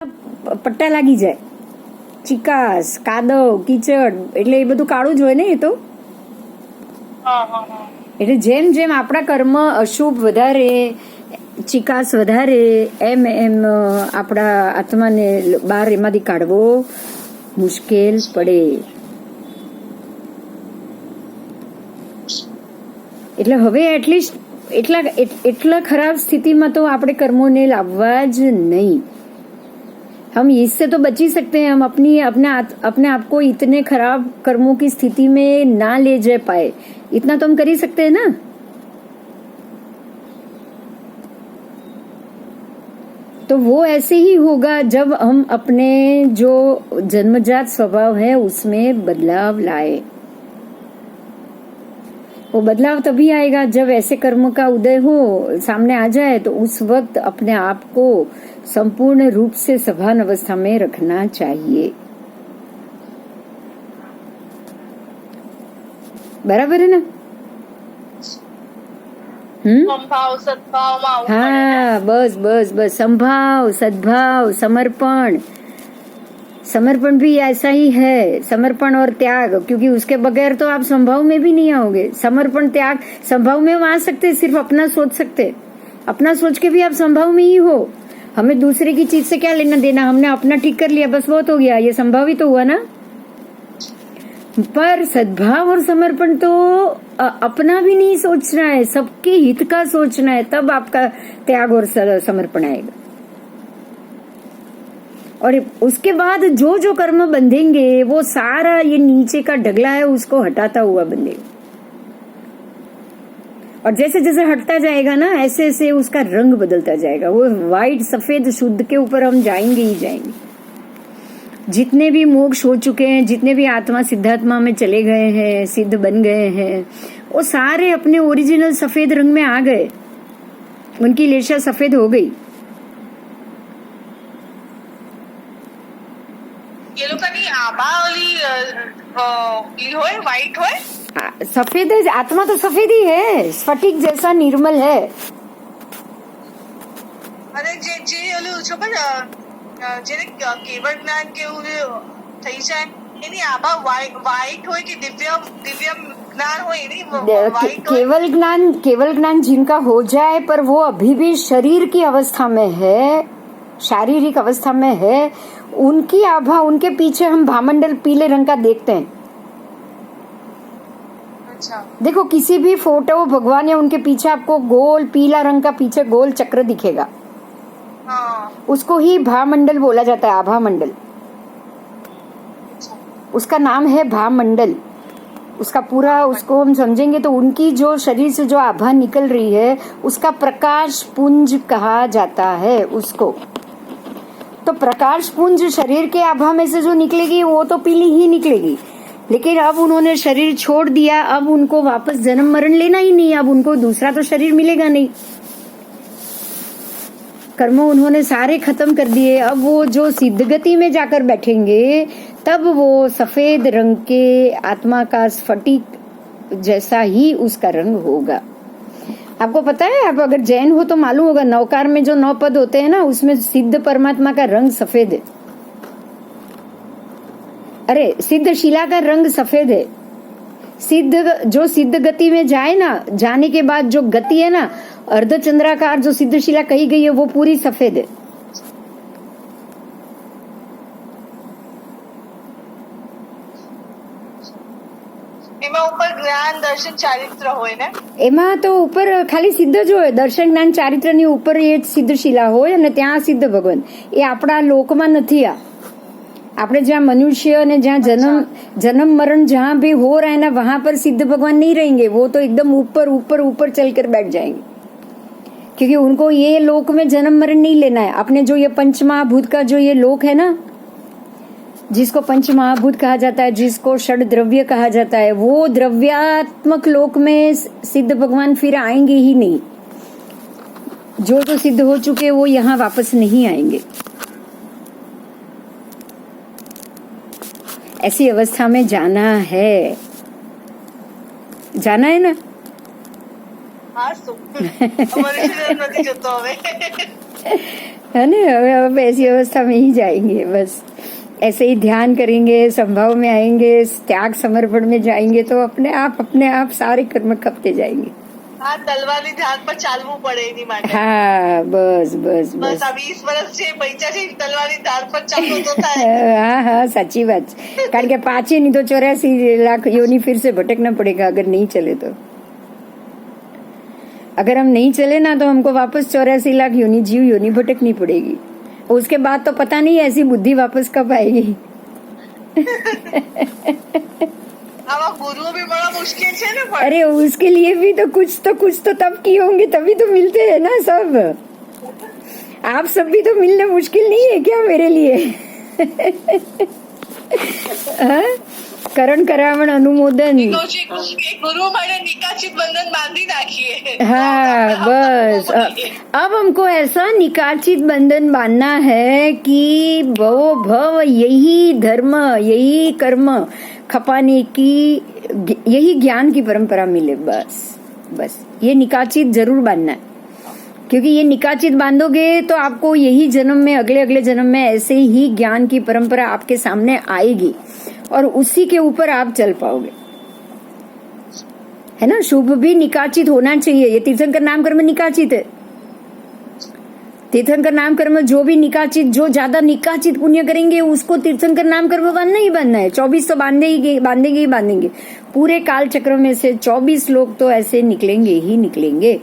પટ્ટા લાગી જાય, ચીકાસ, કાદવ, કીચડ, એટલે એ બધું કાળું જ હોય ને. એ તો એટલે જેમ જેમ આપણા કર્મ અશુભ વધારે, ચીકાસ વધારે, એમ એમ આપણા આત્માને બહાર એમાંથી કાઢવો મુશ્કેલ પડે. એટલે હવે એટલીસ્ટ એટલા ખરાબ સ્થિતિમાં તો આપણે કર્મોને લાવવા જ નહીં. हम इससे तो बच ही सकते हैं. हम अपने आप को इतने खराब कर्मों की स्थिति में ना ले जा पाए, इतना तो हम कर ही सकते हैं ना. तो वो ऐसे ही होगा जब हम अपने जो जन्मजात स्वभाव है उसमें बदलाव लाए. वो बदलाव तभी आएगा जब ऐसे कर्म का उदय हो, सामने आ जाए, तो उस वक्त अपने आप को संपूर्ण रूप से सभान अवस्था में रखना चाहिए. बराबर है ना? संभाव सद्भाव में हाँ, बस बस बस. संभाव, सद्भाव, समर्पण. समर्पण भी ऐसा ही है, समर्पण और त्याग, क्योंकि उसके बगैर तो आप संभाव में भी नहीं आओगे. समर्पण, त्याग, संभाव में आ सकते, सिर्फ अपना सोच सकते. अपना सोच के भी आप संभाव में ही हो. हमें दूसरे की चीज से क्या लेना देना, हमने अपना ठीक कर लिया, बस बहुत हो गया, ये संभाव ही तो हुआ ना. पर सद्भाव और समर्पण तो अपना भी नहीं सोचना है, सबके हित का सोचना है, तब आपका त्याग और समर्पण आएगा. और उसके बाद जो जो कर्म बंधेंगे वो सारा ये नीचे का ढगला है उसको हटाता हुआ बंधेगा. और जैसे जैसे हटता जाएगा ना, ऐसे ऐसे उसका रंग बदलता जाएगा. वो वाइट सफेद शुद्ध के ऊपर हम जाएंगे ही जाएंगे. जितने भी मोक्ष हो चुके हैं, जितने भी आत्मा सिद्धात्मा में चले गए हैं, सिद्ध बन गए हैं, वो सारे अपने ओरिजिनल सफेद रंग में आ गए. उनकी लेशा सफेद हो गई. ये लोकांनी आभा ओली होय, व्हाइट होय. सफेद है, आत्मा तो सफेद ही है, स्फटिक जैसा निर्मल है. અને જે ઓલું છો પણ જેને કેવળ જ્ઞાન કેવું થઈ જાય, એની આભા વ્હાઈટ હોય કે દિવ્ય જ્ઞાન હોય, એની केवल ज्ञान जिनका हो जाए, पर वो अभी भी शरीर की अवस्था में है, शारीरिक अवस्था में है, उनकी आभा, उनके पीछे हम भामंडल पीले रंग का देखते हैं. अच्छा. देखो किसी भी फोटो भगवान या उनके पीछे आपको गोल पीला रंग का पीछे गोल चक्र दिखेगा. हाँ. उसको ही भामंडल बोला जाता है, आभा मंडल. उसका नाम है भामंडल. उसका पूरा उसको हम समझेंगे तो उनकी जो शरीर से जो आभा निकल रही है उसका प्रकाश पुंज कहा जाता है उसको. तो प्रकाश पुंज शरीर के आभा में से जो निकलेगी वो तो पीली ही निकलेगी. लेकिन अब उन्होंने शरीर छोड़ दिया, अब उनको वापस जन्म मरण लेना ही नहीं, अब उनको दूसरा तो शरीर मिलेगा नहीं. कर्म उन्होंने सारे खत्म कर दिए. अब वो जो सिद्ध गति में जाकर बैठेंगे तब वो सफेद रंग के आत्मा का स्फटिक जैसा ही उसका रंग होगा. आपको पता है, आप अगर जैन हो तो मालूम होगा, नवकार में जो 9 पद होते हैं ना, उसमें सिद्ध परमात्मा का रंग सफेद है. अरे सिद्ध शिला का रंग सफेद है. जो सिद्ध गति में जाए ना, जाने के बाद जो गति है ना, अर्धचंद्राकार जो सिद्ध शिला कही गई है वो पूरी सफेद है. એમાં ઉપર જ્ઞાન દર્શન ચારિત્ર હોય ને, એમાં તો ઉપર ખાલી સિદ્ધ જ હોય. દર્શન જ્ઞાન ચારિત્રની ઉપર એ સિદ્ધ શિલા હોય અને ત્યાં સિદ્ધ ભગવાન. એ આપણા લોકમાં નથી. આપણે જ્યાં मनुष्य અને જ્યાં जन्म मरण जहाँ भी हो रहा है ना, वहां पर सिद्ध भगवान नहीं रहेंगे. वो तो एकदम ऊपर ऊपर ऊपर चलकर बैठ जाएंगे, क्योंकि उनको ये लोक में जन्म मरण नहीं लेना है. अपने जो ये पंच महाभूत का जो ये लोक है ना, जिसको पंच महाभूत कहा जाता है, जिसको षड द्रव्य कहा जाता है, वो द्रव्यात्मक लोक में सिद्ध भगवान फिर आएंगे ही नहीं. जो सिद्ध हो चुके वो यहाँ वापस नहीं आएंगे. ऐसी अवस्था में जाना है ना. હા શું અમારી નથી જતો હવે. है ना, अब ऐसी अवस्था में ही जाएंगे। बस ऐसे ही ध्यान करेंगे, संभाव में आएंगे, त्याग समर्पण में जाएंगे तो अपने आप सारे कर्म खपते जाएंगे। હા તલવારની ધાર પર ચાલવું પડે એની માટે हाँ बस बस બસ बस આ 20 વર્ષ છે પૈસા છે તલવારની ધાર પર ચાલવો તો થાય हाँ हाँ साची बात है। कारण के 5 नहीं तो 84 लाख योनि फिर से भटकना पड़ेगा अगर नहीं चले तो। अगर हम नहीं चले ना तो हमको वापस 84 लाख योनि जीव योनि भटकनी पड़ेगी। उसके बाद तो पता नहीं ऐसी बुद्धि वापस कब आएगी। આવા ગુરુઓ બી બड़ा મુશ્કેલ છે ને પણ अरे उसके लिए भी तो कुछ तो तब किए होंगे तभी तो मिलते हैं ना सब। आप सब भी तो मिलना मुश्किल नहीं है क्या मेरे लिए? हाँ? करण करावण अनुमोदन। તો જે ગુરુ માટે નિકાચિત બંધન બાંધી નાખીએ हाँ बस अब हमको ऐसा निकाचित बंधन बांधना है कि भव भव यही धर्म यही कर्म खपाने की यही ज्ञान की परंपरा मिले। बस ये निकाचित जरूर बांधना है, क्योंकि ये निकाचित बांधोगे तो आपको यही जन्म में अगले जन्म में ऐसे ही ज्ञान की परंपरा आपके सामने आएगी और उसी के ऊपर आप चल पाओगे, है ना। शुभ भी निकाचित होना चाहिए। ये तीर्थंकर नाम कर्म निकाचित है। तीर्थंकर नाम कर्म जो भी निकाचित, जो ज्यादा निकाचित पुण्य करेंगे उसको तीर्थंकर नाम कर्म बांधना ही बांधना है। 24 तो बांधेंगे। पूरे काल चक्र में से 24 लोग तो ऐसे निकलेंगे ही निकलेंगे।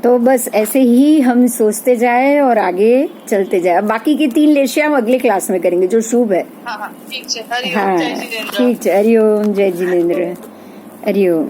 तो बस ऐसे ही हम सोचते जाए और आगे चलते जाए। बाकी की 3 लेशे हम अगले क्लास में करेंगे जो शुभ है। હા ઠીક છે હરિઓમ हाँ જય શ્રી ठीक है। हरिओम जय जिनेन्द्र। हरिओम।